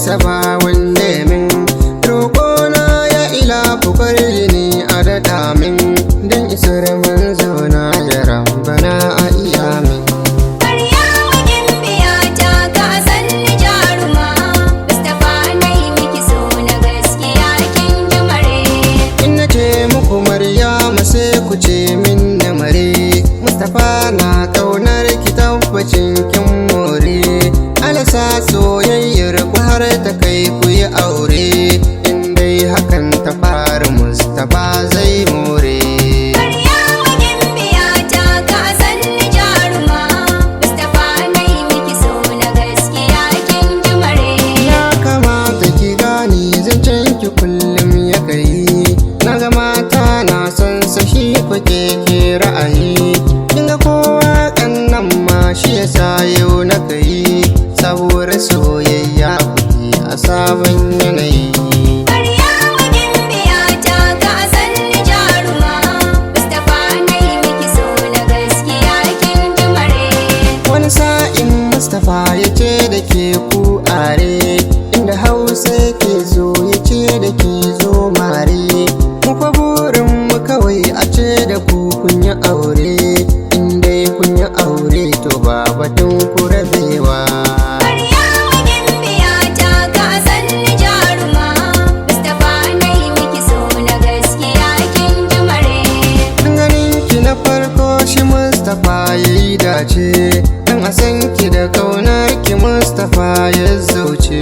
rasa ba wanda min roƙona ya ilahu farjini a daɗa min don isar manzo na ya rabbana a iya min. Maryama gimbiya ta ka san ni jaruma, Mustapha nai miki so na gaskiya kin ji mare. In na ce muku Maryama sai ku ce min na mare, Mustapha na ƙaunar ki tabbacin kin more. Alasa soyayyar ku har ta kai ku yi aure, in dai hakan ta fara Mustapha zai more. Maryama gimbiya ta ka san ni jaruma, Mustapha nai miki so na gaskiya kin ji mare. Ya kamata ki gane zancen ki kullum ya kai, na ga mata na son sashi ku ke ra'ayi, kin ga kowa kannan ma shi yasa yau na kai, sabuwar soyayya kuke a sabon yanayi. Maryama gimbiya ta ka san ni jaruma, Mustapha nai miki so na gaskiya kin ji mare. Wani sa'in Mustapha ya ce da ke ku are, inda Hausa ke zo ya ce da ke zo mare, mu fa burin mu kawai a ce da ku kun yi aure, in dai kun yi aure to ba batun ku rabewa. Maryama gimbiya ta ka san ni jaruma, Mustapha nai miki so na gaskiya kin ji mare. Ganin ki na farko shi Mustapha ya yi dace, dan a san ki da kaunar ki Mustapha ya zauce,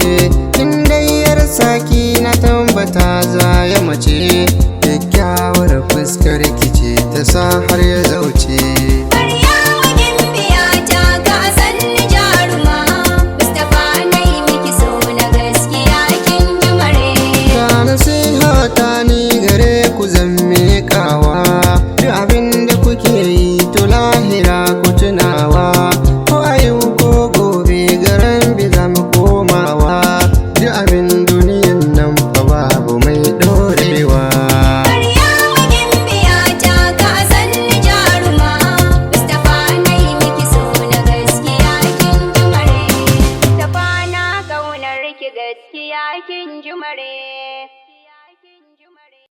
in dai yar saki na tambata za ya mace, kyakkyawar fuskar ki ce ta sa har ya zauce. Maryama gimbiya ta ka san ni jaruma, Mustapha nai miki so na gaskiya kin ji mare. Ga nasiha ta ni gare ku zan miƙawa, duk abin da kuke yi to lahira ku tunawa, ko a yau ko gobe garan bi za mu komawa, duk abin duniyan nan fa babu mai ɗorewa. Maryama gimbiya ta ka san ni jaruma, Mustapha nai miki so na gaskiya kin ji mare. Mustapha na kaunar ki gaskiya kin ji mare.